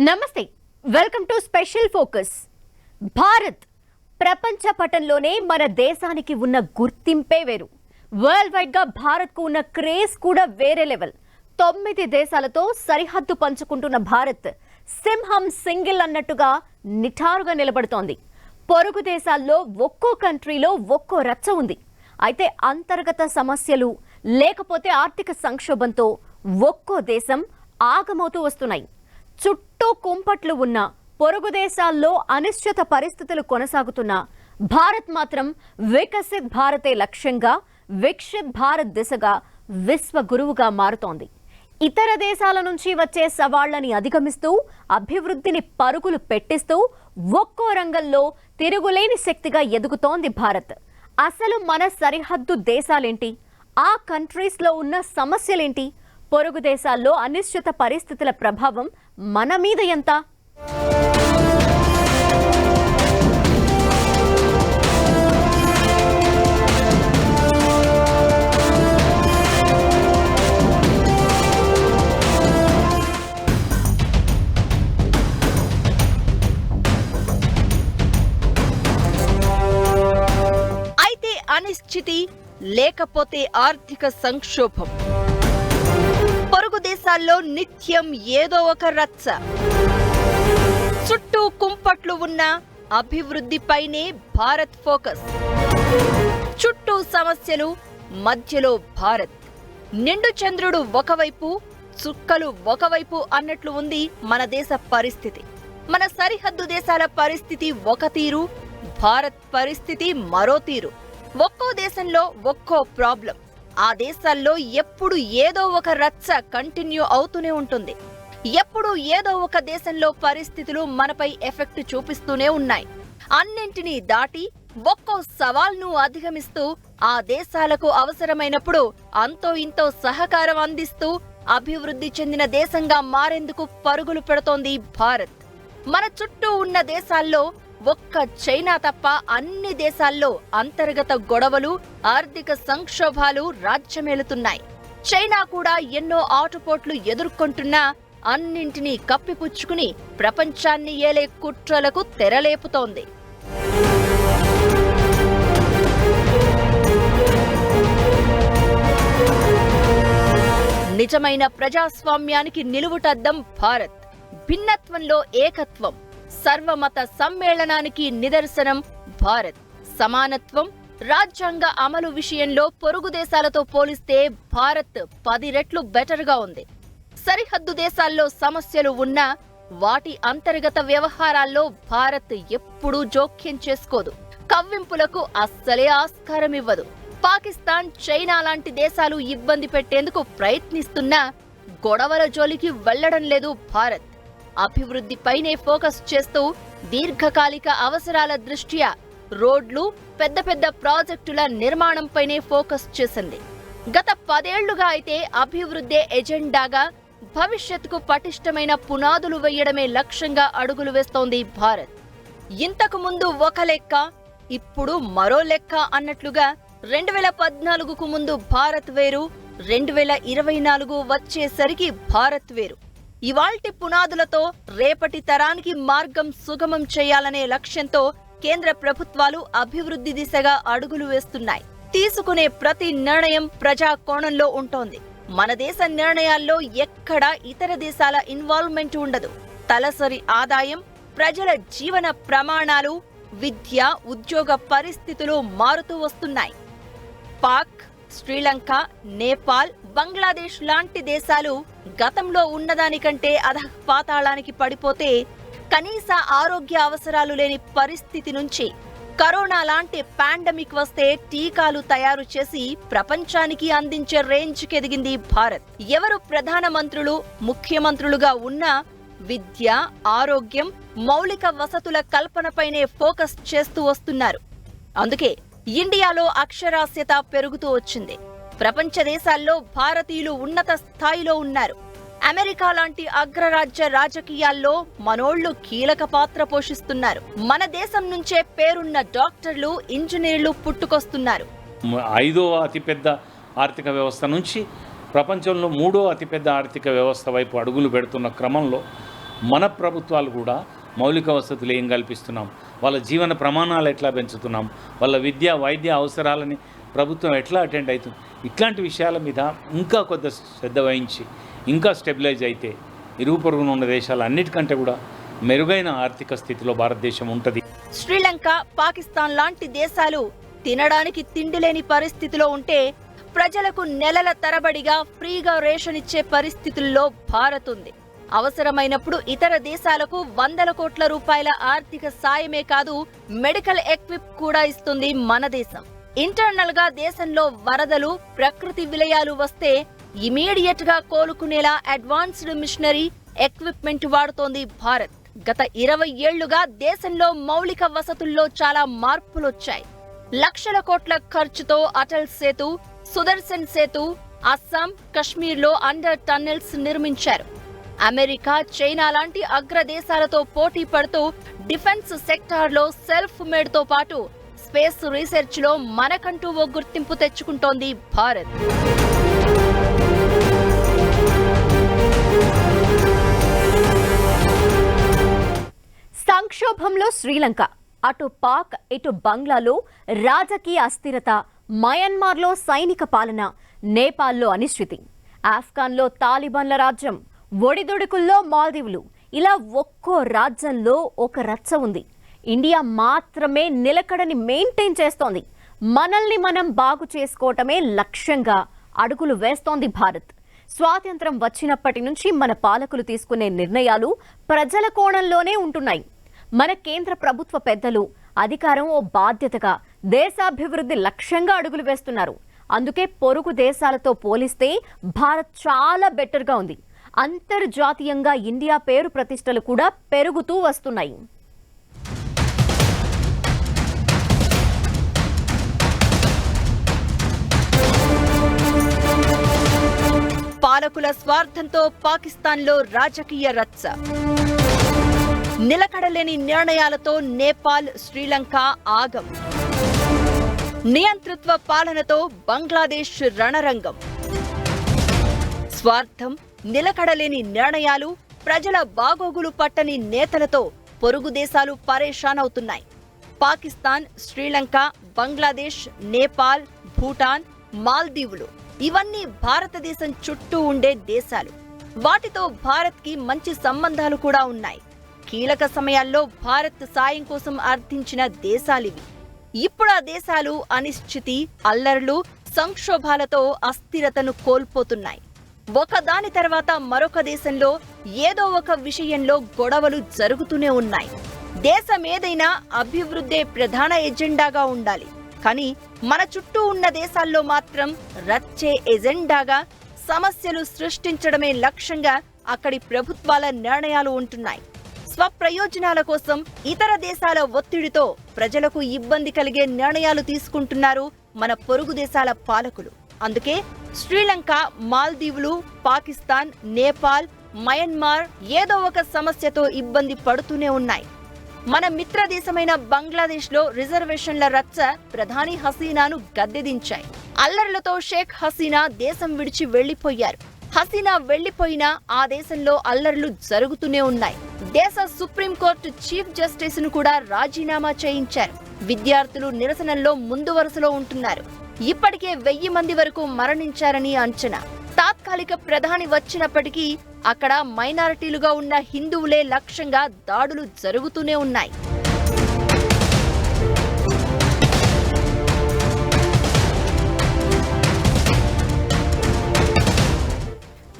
నమస్తే, welcome to special focus. Bharat ప్రపంచ పటంలోనే మన దేశానికి ఉన్న గుర్తింపే వేరు. వరల్డ్ వైడ్ గా భారత్ కు ఉన్న క్రేజ్ కూడా వేరే లెవెల్. 9 దేశాలతో సరిహద్దు పంచుకుంటున్న భారత్ సింహం సింగిల్ అన్నట్టుగా నిఠారుగా నిలబడుతోంది. పొరుగు దేశాల్లో ఒక్కో కంట్రీలో ఒక్కో రచ్చ ఉంది. అయితే అంతర్గత సమస్యలు లేకపోతే ఆర్థిక సంక్షోభంతో ఒక్కో దేశం ఆగమవుతూ వస్తున్నాయి. చుట్టూ కుంపట్లు ఉన్న పొరుగు దేశాల్లో అనిశ్చిత పరిస్థితులు కొనసాగుతున్న భారత్ మాత్రం వికసిత్ భారతే లక్ష్యంగా వికసిత్ భారత్ దిశగా విశ్వ గురువుగా మారుతోంది. ఇతర దేశాల నుంచి వచ్చే సవాళ్లని అధిగమిస్తూ అభివృద్ధిని పరుగులు పెట్టిస్తూ ఒక్కో రంగంలో తిరుగులేని శక్తిగా ఎదుగుతోంది భారత్. అసలు మన సరిహద్దు దేశాలేంటి? ఆ కంట్రీస్లో ఉన్న సమస్యలేంటి? పొరుగు దేశాల్లో అనిశ్చిత పరిస్థితుల ప్రభావం మన మీద ఎంత? అయితే అనిశ్చితి లేకపోతే ఆర్థిక సంక్షోభం. పొరుగు దేశాల్లో నిత్యం ఏదో ఒక రచ్చ. చుట్టూ కుంపట్లు ఉన్న అభివృద్ధిపైనే భారత్ ఫోకస్. చుట్టూ సమస్యలు, మధ్యలో భారత్. నిండు చంద్రుడు ఒకవైపు, చుక్కలు ఒకవైపు అన్నట్లు ఉంది మన దేశ పరిస్థితి. మన సరిహద్దు దేశాల పరిస్థితి ఒక తీరు, భారత్ పరిస్థితి మరో తీరు. ఒక్కో దేశంలో ఒక్కో ప్రాబ్లం. ఆ దేశాల్లో ఎప్పుడు ఏదో ఒక రచ్చ కంటిన్యూ అవుతూనే ఉంటుంది. ఎప్పుడు ఏదో ఒక దేశంలో పరిస్థితులు మనపై ఎఫెక్ట్ చూపిస్తూనే ఉన్నాయి. అన్నింటినీ దాటి ఒక్కో సవాల్ను అధిగమిస్తూ ఆ దేశాలకు అవసరమైనప్పుడు అంతో ఇంతో సహకారం అందిస్తూ అభివృద్ధి చెందిన దేశంగా మారేందుకు పరుగులు పెడుతోంది భారత్. మన చుట్టూ ఉన్న దేశాల్లో ఒక్క చైనా తప్ప అన్ని దేశాల్లో అంతర్గత గొడవలు, ఆర్థిక సంక్షోభాలు రాజ్యమేలుతున్నాయి. చైనా కూడా ఎన్నో ఆటుపోట్లు ఎదుర్కొంటున్నా అన్నింటినీ కప్పిపుచ్చుకుని ప్రపంచాన్ని ఏలే కుట్రలకు తెరలేపుతోంది. నిజమైన ప్రజాస్వామ్యానికి నిలువుటద్దం భారత్. భిన్నత్వంలో ఏకత్వం, సర్వమత సమ్మేళనానికి నిదర్శనం భారత్. సమానత్వం, రాజ్యాంగ అమలు విషయంలో పొరుగు దేశాలతో పోలిస్తే భారత్ 10 రెట్లు బెటర్గా ఉంది. సరిహద్దు దేశాల్లో సమస్యలు ఉన్నా వాటి అంతర్గత వ్యవహారాల్లో భారత్ ఎప్పుడూ జోక్యం చేసుకోదు. కవ్వింపులకు అస్సలే ఆస్కారం ఇవ్వదు. పాకిస్తాన్, చైనా లాంటి దేశాలు ఇబ్బంది పెట్టేందుకు ప్రయత్నిస్తున్నా గొడవల జోలికి వెళ్లడం లేదు భారత్. అభివృద్ధిపైనే ఫోకస్ చేస్తూ దీర్ఘకాలిక అవసరాల దృష్ట్యా రోడ్లు, పెద్ద పెద్ద ప్రాజెక్టుల నిర్మాణంపైనే ఫోకస్ చేసింది. గత 10 ఏళ్లుగా అయితే అభివృద్ధే ఎజెండాగా భవిష్యత్తుకు పటిష్టమైన పునాదులు వేయడమే లక్ష్యంగా అడుగులు వేస్తోంది భారత్. ఇంతకు ముందు ఒక లెక్క, ఇప్పుడు మరో లెక్క అన్నట్లుగా 2014కు ముందు భారత్ వేరు, 2024 వచ్చేసరికి భారత్ వేరు. ఇవాల్టి పునాదులతో రేపటి తరానికి మార్గం సుగమం చేయాలనే లక్ష్యంతో కేంద్ర ప్రభుత్వాలు అభివృద్ధి దిశగా అడుగులు వేస్తున్నాయి. తీసుకునే ప్రతి నిర్ణయం ప్రజా కోణంలో ఉంటోంది. మన దేశ నిర్ణయాల్లో ఎక్కడా ఇతర దేశాల ఇన్వాల్వ్మెంట్ ఉండదు. తలసరి ఆదాయం, ప్రజల జీవన ప్రమాణాలు, విద్య, ఉద్యోగ పరిస్థితులు మారుతూ వస్తున్నాయి. పాక్, శ్రీలంక, నేపాల్, బంగ్లాదేశ్ లాంటి దేశాలు గతంలో ఉన్నదానికంటే అధఃపాతాళానికి పడిపోతే కనీస ఆరోగ్య అవసరాలు లేని పరిస్థితి నుంచి కరోనా లాంటి పాండమిక్ వస్తే టీకాలు తయారు చేసి ప్రపంచానికి అందించే రేంజ్కి ఎదిగింది భారత్. ఎవరు ప్రధానమంత్రులు, ముఖ్యమంత్రులుగా ఉన్నా విద్య, ఆరోగ్యం, మౌలిక వసతుల కల్పనపైనే ఫోకస్ చేస్తూ వస్తున్నారు. అందుకే ఇండియాలో అక్షరాస్యత పెరుగుతూ వచ్చింది. ప్రపంచ దేశాల్లో భారతీయులు ఉన్నత స్థాయిలో ఉన్నారు. అమెరికా లాంటి అగ్రరాజ్య రాజకీయాల్లో మనోళ్లు కీలక పాత్ర పోషిస్తున్నారు. మన దేశం నుంచే పేరున్న డాక్టర్లు, ఇంజనీర్లు పుట్టుకొస్తున్నారు. 5వ అతిపెద్ద ఆర్థిక వ్యవస్థ నుంచి ప్రపంచంలో 3వ అతిపెద్ద ఆర్థిక వ్యవస్థ వైపు అడుగులు పెడుతున్న క్రమంలో మన ప్రభుత్వాలు కూడా మౌలిక వసతులు ఏం కల్పిస్తున్నాం, వాళ్ళ జీవన ప్రమాణాలు ఎట్లా పెంచుతున్నాం, వాళ్ళ విద్య వైద్య అవసరాలని ప్రభుత్వం ఎట్లా అటెండ్ అవుతుంది, ఇట్లాంటి విషయాల మీద ఇంకా కొద్ది శ్రద్ధ వహించి ఇంకా స్టెబిలైజ్ అయితే ఇరుగు పొరుగున ఉన్న దేశాలు అన్నిటికంటే కూడా మెరుగైన ఆర్థిక స్థితిలో భారతదేశం ఉంటుంది. శ్రీలంక, పాకిస్తాన్ లాంటి దేశాలు తినడానికి తిండి లేని పరిస్థితిలో ఉంటే ప్రజలకు నెలల తరబడిగా ఫ్రీగా రేషన్ ఇచ్చే పరిస్థితుల్లో భారత్ ఉంది. అవసరమైనప్పుడు ఇతర దేశాలకు వందల కోట్ల రూపాయల ఆర్థిక సాయమే కాదు, మెడికల్ ఎక్విప్ కూడా ఇస్తుంది మన దేశం. ఇంటర్నల్ గా దేశంలో వరదలు, ప్రకృతి విలయాలు వస్తే ఇమీడియట్ గా కోలుకునేలా అడ్వాన్స్డ్ మిషనరీ ఎక్విప్మెంట్ వాడుతోంది భారత్. గత 20 ఏళ్లుగా దేశంలో మౌలిక వసతుల్లో చాలా మార్పులొచ్చాయి. లక్షల కోట్ల ఖర్చుతో అటల్ సేతు, సుదర్శన్ సేతు, అస్సాం, కశ్మీర్లో అండర్ టన్నెల్స్ నిర్మించారు. అమెరికా, చైనా లాంటి అగ్రదేశాలతో పోటీ పడుతూ డిఫెన్స్ సెక్టార్లో సెల్ఫ్ మేడ్ తో పాటు స్పేస్ రీసెర్చ్ లో మనకంటూ ఓ గుర్తింపు తెచ్చుకుంటోంది భారత్. సంక్షోభంలో శ్రీలంక, అటు పాక్ ఇటు బంగ్లాలో రాజకీయ అస్థిరత, మయన్మార్లో సైనిక పాలన, నేపాల్లో అనిశ్చితి, ఆఫ్ఘన్లో తాలిబాన్ల రాజ్యం, ఒడిదుడుకుల్లో మాల్దీవులు, ఇలా ఒక్కో రాజ్యంలో ఒక రచ్చ ఉంది. ఇండియా మాత్రమే నిలకడని మెయింటైన్ చేస్తోంది. మనల్ని మనం బాగు చేసుకోవటమే లక్ష్యంగా అడుగులు వేస్తోంది భారత్. స్వాతంత్రం వచ్చినప్పటి నుంచి మన పాలకులు తీసుకునే నిర్ణయాలు ప్రజల కోణంలోనే ఉంటున్నాయి. మన కేంద్ర ప్రభుత్వ పెద్దలు అధికారం ఓ బాధ్యతగా, దేశాభివృద్ధి లక్ష్యంగా అడుగులు వేస్తున్నారు. అందుకే పొరుగు దేశాలతో పోలిస్తే భారత్ చాలా బెటర్గా ఉంది. అంతర్జాతీయంగా ఇండియా పేరు ప్రతిష్టలు కూడా పెరుగుతూ వస్తున్నాయి. పాలకుల స్వార్థంతో పాకిస్తాన్లో రాజకీయ రచ్చ, నిలకడలేని నిర్ణయాలతో నేపాల్, శ్రీలంక ఆగం, నియంతృత్వ పాలనతో బంగ్లాదేశ్ రణరంగం. స్వార్థం, నిలకడలేని నిర్ణయాలు, ప్రజల బాగోగులు పట్టని నేతలతో పొరుగు దేశాలు పరేషాన్ అవుతున్నాయి. పాకిస్తాన్, శ్రీలంక, బంగ్లాదేశ్, నేపాల్, భూటాన్, మాల్దీవులు ఇవన్నీ భారతదేశం చుట్టూ ఉండే దేశాలు. వాటితో భారత్కి మంచి సంబంధాలు కూడా ఉన్నాయి. కీలక సమయాల్లో భారత్ సాయం కోసం అర్థించిన దేశాలివి. ఇప్పుడు ఆ దేశాలు అనిశ్చితి, అల్లర్లు, సంక్షోభాలతో అస్థిరతను కోల్పోతున్నాయి. ఒకదాని తర్వాత మరొక దేశంలో ఏదో ఒక విషయంలో గొడవలు జరుగుతూనే ఉన్నాయి. దేశమేదైనా అభివృద్ధే ప్రధాన ఎజెండాగా ఉండాలి. కానీ మన చుట్టూ ఉన్న దేశాల్లో మాత్రం రచ్చే ఎజెండాగా, సమస్యలు సృష్టించడమే లక్ష్యంగా అక్కడి ప్రభుత్వాల నిర్ణయాలు ఉంటున్నాయి. స్వప్రయోజనాల కోసం ఇతర దేశాల ఒత్తిడితో ప్రజలకు ఇబ్బంది కలిగే నిర్ణయాలు తీసుకుంటున్నారు మన పొరుగు దేశాల పాలకులు. అందుకే శ్రీలంక, మాల్దీవులు, పాకిస్తాన్, నేపాల్, మయన్మార్ ఏదో ఒక సమస్యతో ఇబ్బంది పడుతూనే ఉన్నాయి. మన మిత్ర దేశమైన బంగ్లాదేశ్లో రిజర్వేషన్ల రచ్చ ప్రధాని హసీనాను గద్దెదించాయి. అల్లర్లతో షేక్ హసీనా దేశం విడిచి వెళ్లిపోయారు. హసీనా వెళ్లిపోయినా ఆ దేశంలో అల్లర్లు జరుగుతూనే ఉన్నాయి. దేశ సుప్రీంకోర్టు చీఫ్ జస్టిస్ ను కూడా రాజీనామా చేయించారు. విద్యార్థులు నిరసనల్లో ముందు వరుసలో ఉంటున్నారు. ఇప్పటికే 1000 మంది వరకు మరణించారని అంచనా. తాత్కాలిక ప్రధాని వచ్చినప్పటికీ అక్కడ మైనారిటీలుగా ఉన్న హిందువులే లక్ష్యంగా దాడులు జరుగుతూనే ఉన్నాయి.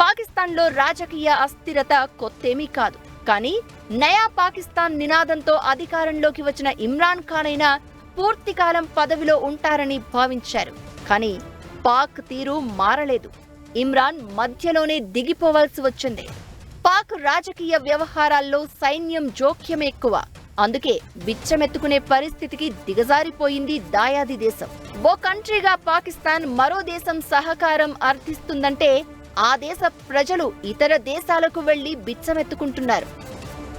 పాకిస్తాన్లో రాజకీయ అస్థిరత కొత్తేమీ కాదు. కానీ నయా పాకిస్తాన్ నినాదంతో అధికారంలోకి వచ్చిన ఇమ్రాన్ ఖాన్ అయినా పూర్తికాలం పదవిలో ఉంటారని భావించారు. కానీ పాక్ తీరు మారలేదు. ఇమ్రాన్ మధ్యలోనే దిగిపోవాల్సి వచ్చింది. పాక్ రాజకీయ వ్యవహారాల్లో సైన్యం జోక్యం ఎక్కువ. అందుకే బిచ్చమెత్తుకునే పరిస్థితికి దిగజారిపోయింది దాయాది దేశం. ఓ కంట్రీగా పాకిస్తాన్ మరో దేశం సహకారం అర్థిస్తుందంటే ఆ దేశ ప్రజలు ఇతర దేశాలకు వెళ్లి బిచ్చమెత్తుకుంటున్నారు.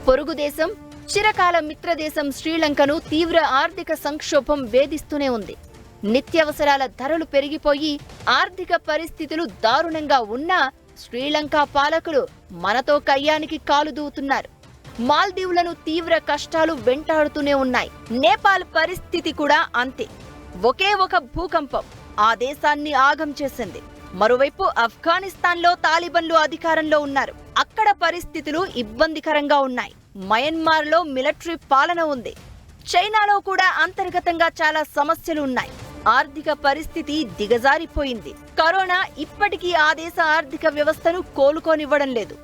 పొరుగు దేశం, చిరకాల మిత్రదేశం శ్రీలంకను తీవ్ర ఆర్థిక సంక్షోభం వేధిస్తూనే ఉంది. నిత్యావసరాల ధరలు పెరిగిపోయి ఆర్థిక పరిస్థితులు దారుణంగా ఉన్నా శ్రీలంక పాలకులు మనతో కయ్యానికి కాలు దూవుతున్నారు. మాల్దీవులను తీవ్ర కష్టాలు వెంటాడుతూనే ఉన్నాయి. నేపాల్ పరిస్థితి కూడా అంతే. ఒకే ఒక భూకంపం ఆ దేశాన్ని ఆగం చేసింది. మరోవైపు ఆఫ్ఘనిస్తాన్లో తాలిబన్లు అధికారంలో ఉన్నారు. అక్కడ పరిస్థితులు ఇబ్బందికరంగా ఉన్నాయి. మయన్మార్లో మిలిటరీ పాలన ఉంది. చైనాలో కూడా అంతర్గతంగా చాలా సమస్యలు ఉన్నాయి. ఆర్థిక పరిస్థితి దిగజారిపోయింది. కరోనా ఇప్పటికీ ఆ దేశ ఆర్థిక వ్యవస్థను కోలుకోనివ్వడం లేదు.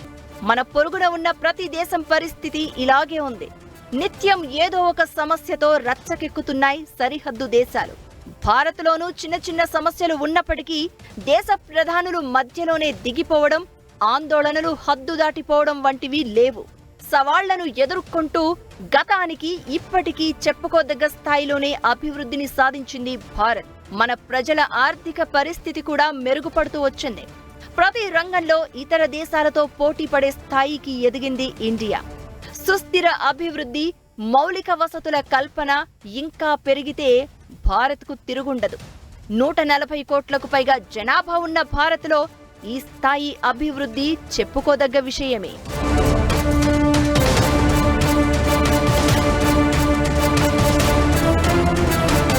మన పొరుగున ఉన్న ప్రతి దేశం పరిస్థితి ఇలాగే ఉంది. నిత్యం ఏదో ఒక సమస్యతో రచ్చకెక్కుతున్నాయి సరిహద్దు దేశాలు. భారత్లోనూ చిన్న చిన్న సమస్యలు ఉన్నప్పటికీ దేశ ప్రధానులు మధ్యలోనే దిగిపోవడం, ఆందోళనలు హద్దు దాటిపోవడం వంటివి లేవు. సవాళ్లను ఎదుర్కొంటూ గతానికి ఇప్పటికీ చెప్పుకోదగ్గ స్థాయిలోనే అభివృద్ధిని సాధించింది భారత్. మన ప్రజల ఆర్థిక పరిస్థితి కూడా మెరుగుపడుతూ వచ్చింది. ప్రతి రంగంలో ఇతర దేశాలతో పోటీ పడే స్థాయికి ఎదిగింది ఇండియా. సుస్థిర అభివృద్ధి, మౌలిక వసతుల కల్పన ఇంకా పెరిగితే భారత్కు తిరుగుండదు. 140 కోట్లకు పైగా జనాభా ఉన్న భారత్లో ఈ స్థాయి అభివృద్ధి చెప్పుకోదగ్గ విషయమే.